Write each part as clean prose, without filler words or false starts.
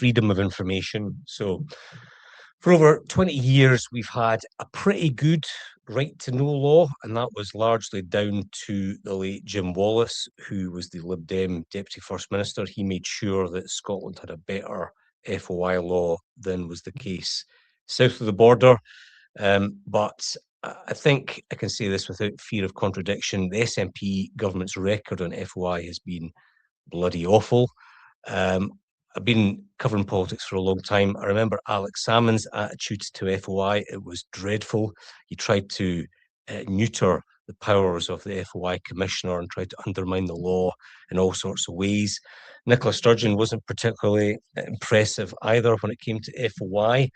freedom of information. So for over 20 years, we've had a pretty good right to know law, and that was largely down to the late Jim Wallace, who was the Lib Dem Deputy First Minister. He made sure that Scotland had a better FOI law than was the case south of the border. But I think I can say this without fear of contradiction. The SNP government's record on FOI has been bloody awful. I've been covering politics for a long time. I remember Alex Salmond's attitude to FOI. It was dreadful. He tried to neuter the powers of the FOI commissioner and tried to undermine the law in all sorts of ways. Nicola Sturgeon wasn't particularly impressive either when it came to FOI.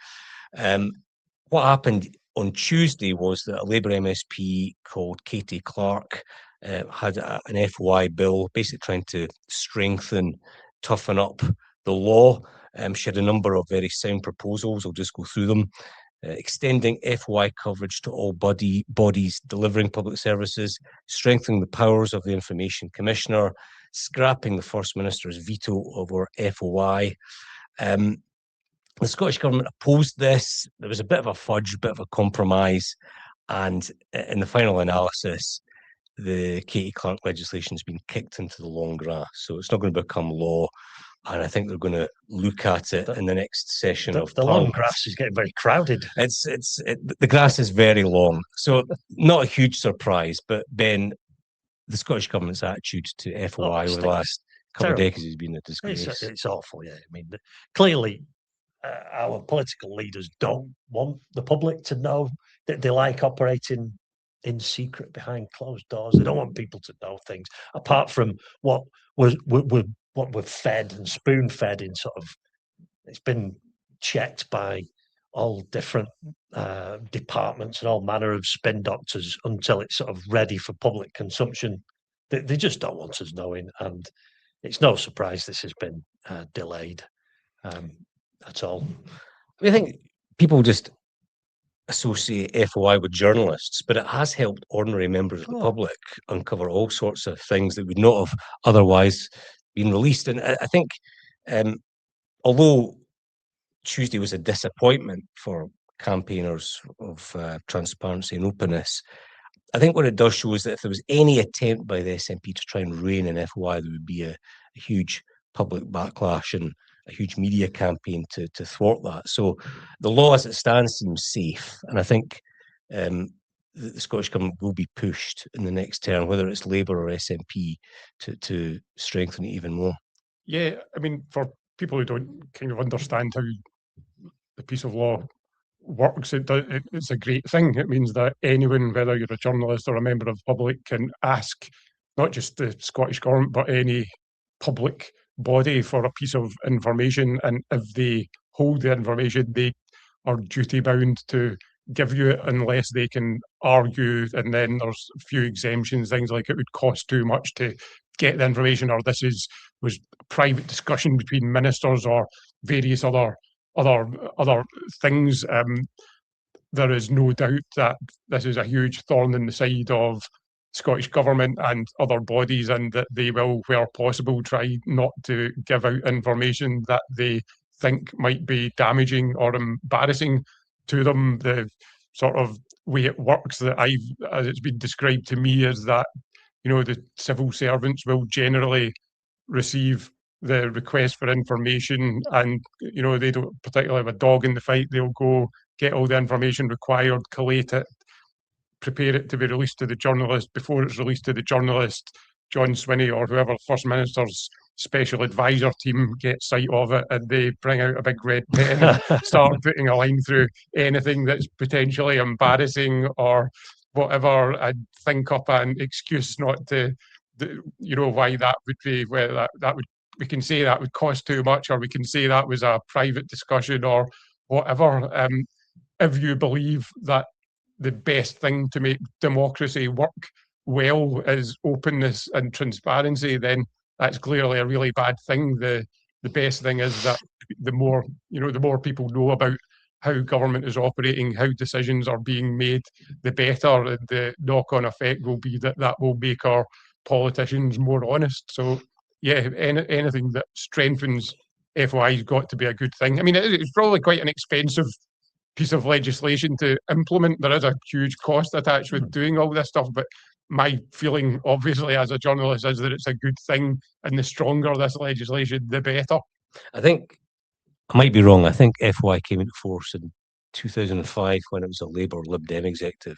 What happened on Tuesday was that a Labour MSP called Katie Clark had an FOI bill basically trying to strengthen, toughen up the law. She had a number of very sound proposals. I'll just go through them. Extending FOI coverage to all bodies delivering public services, strengthening the powers of the Information Commissioner, scrapping the First Minister's veto over FOI. The Scottish Government opposed this. There was a bit of a fudge, a bit of a compromise. And in the final analysis, the Katie Clark legislation has been kicked into the long grass. So it's not going to become law. And I think they're going to look at it in the next session of the long grass is getting very crowded. The grass is very long. So not a huge surprise. But Ben, the Scottish Government's attitude to FOI over the last couple of decades has been a disgrace. It's awful, yeah. I mean, clearly our political leaders don't want the public to know that they like operating in secret behind closed doors. They don't want people to know things apart from what we're fed and spoon-fed in sort of. It's been checked by all different departments and all manner of spin doctors until it's sort of ready for public consumption. They just don't want us knowing, and it's no surprise this has been delayed. That's all. I think people just associate FOI with journalists, but it has helped ordinary members of the public uncover all sorts of things that would not have otherwise been released. And I think, although Tuesday was a disappointment for campaigners of transparency and openness, I think what it does show is that if there was any attempt by the SNP to try and rein in FOI, there would be a huge public backlash and a huge media campaign to thwart that. So the law as it stands seems safe. And I think the Scottish Government will be pushed in the next term, whether it's Labour or SNP, to strengthen it even more. Yeah, I mean, for people who don't kind of understand how the piece of law works, it's a great thing. It means that anyone, whether you're a journalist or a member of the public, can ask not just the Scottish Government, but any public body for a piece of information, and if they hold the information, they are duty bound to give you it unless they can argue. And then there's a few exemptions, things like it would cost too much to get the information, or this was private discussion between ministers, or various other things. There is no doubt that this is a huge thorn in the side of Scottish Government and other bodies, and that they will, where possible, try not to give out information that they think might be damaging or embarrassing to them. The sort of way it works, that as it's been described to me, is that, you know, the civil servants will generally receive the request for information, and, you know, they don't particularly have a dog in the fight. They'll go get all the information required, collate it, prepare it to be released to the journalist. Before it's released to the journalist, John Swinney or whoever First Minister's special advisor team gets sight of it, and they bring out a big red pen and start putting a line through anything that's potentially embarrassing or whatever, and think up an excuse not to, you know, why that would be, whether that would, we can say that would cost too much, or we can say that was a private discussion or whatever. If you believe that the best thing to make democracy work well is openness and transparency, then that's clearly a really bad thing. The best thing is that the more people know about how government is operating, how decisions are being made, the better. And the knock-on effect will be that will make our politicians more honest. So yeah, anything that strengthens FOI's got to be a good thing. I mean, it's probably quite an expensive piece of legislation to implement. There is a huge cost attached with doing all this stuff, but my feeling, obviously, as a journalist, is that it's a good thing, and the stronger this legislation, the better. I think I might be wrong. I think FY came into force in 2005 when it was a Labour Lib Dem executive,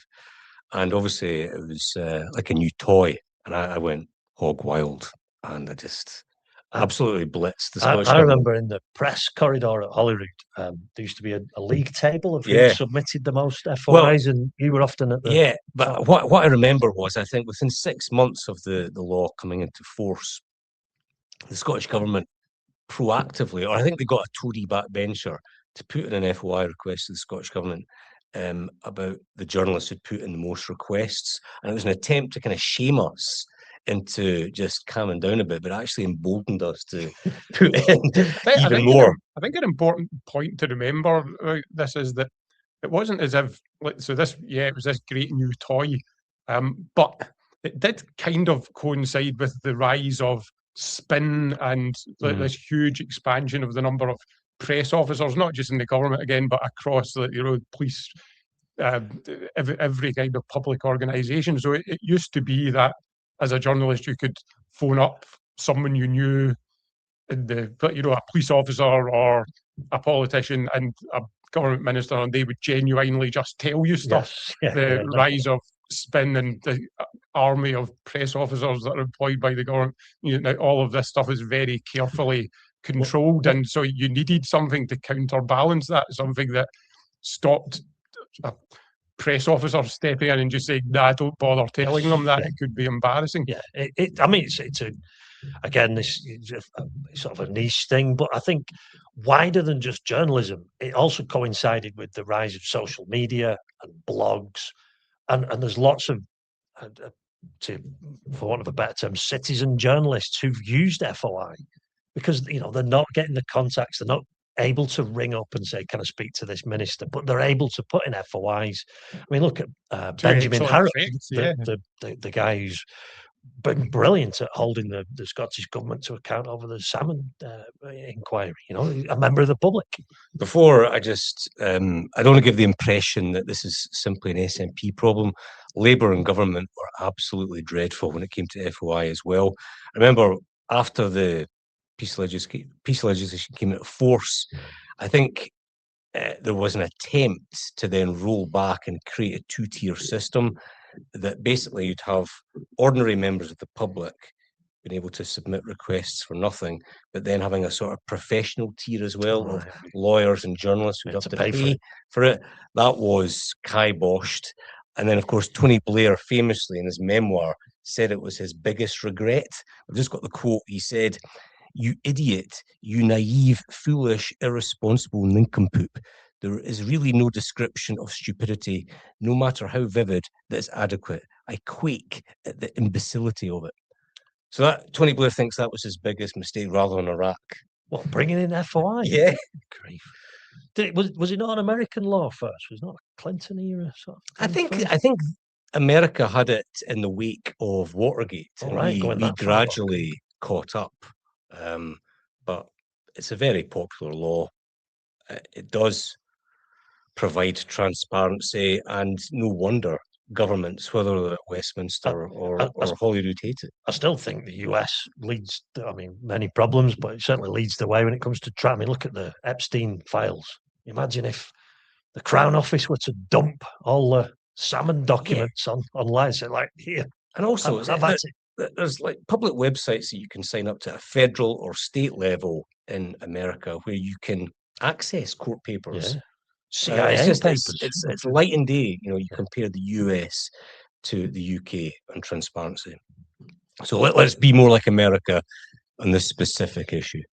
and obviously it was like a new toy, and I went hog wild, and I just absolutely blitzed the Scottish I government. remember in the press corridor at Holyrood, there used to be a league table of who submitted the most FOIs, and you were often at the but what I remember was, I think within 6 months of the law coming into force, the Scottish government proactively, or I think they got a Tory backbencher to put in an FOI request to the Scottish government about the journalists who'd put in the most requests, and it was an attempt to kind of shame us into just calming down a bit, but actually emboldened us to put in even more. I think an important point to remember about this is that it wasn't as if, so this, it was this great new toy, but it did kind of coincide with the rise of spin and this huge expansion of the number of press officers, not just in the government again, but across the police, every kind of public organisation. So it used to be that as a journalist, you could phone up someone you knew, a police officer or a politician and a government minister, and they would genuinely just tell you stuff. The rise of spin and the army of press officers that are employed by the government, all of this stuff is very carefully controlled, and so you needed something to counterbalance that, something that stopped a press officer stepping in and just saying, "Nah, don't bother telling them that. It could be embarrassing." Yeah, I mean, it's again, this is sort of a niche thing, but I think wider than just journalism, it also coincided with the rise of social media and blogs, and there's lots of, for want of a better term, citizen journalists who've used FOI because they're not getting the contacts, they're not able to ring up and say, "Can I speak to this minister?" But they're able to put in FOIs. I mean, look at Benjamin Harrop, the guy who's been brilliant at holding the Scottish government to account over the salmon inquiry. A member of the public. Before I don't want to give the impression that this is simply an SNP problem. Labour and government were absolutely dreadful when it came to FOI as well. I remember after the piece of legislation came into force, I think there was an attempt to then roll back and create a two-tier system that basically you'd have ordinary members of the public being able to submit requests for nothing, but then having a sort of professional tier as well of lawyers and journalists who'd have to pay for it. That was kiboshed. And then, of course, Tony Blair famously in his memoir said it was his biggest regret. I've just got the quote. He said, "You idiot, you naive, foolish, irresponsible nincompoop. There is really no description of stupidity, no matter how vivid, that is adequate. I quake at the imbecility of it." So that Tony Blair thinks that was his biggest mistake rather than Iraq. What, bringing in FOI? Yeah. Grief. Was it not an American law first? Was it not a Clinton era sort of thing? I think America had it in the wake of Watergate. We gradually caught up. But it's a very popular law. It does provide transparency, and no wonder governments, whether they're at Westminster or Holyrood, hate it. I still think the US leads, many problems, but it certainly leads the way when it comes to look at the Epstein files. Imagine if the Crown Office were to dump all the salmon documents online, so here. And also, there's like public websites that you can sign up to at a federal or state level in America where you can access court papers. Yeah. CIA papers. It's light and day. You compare the US to the UK on transparency. So let's be more like America on this specific issue.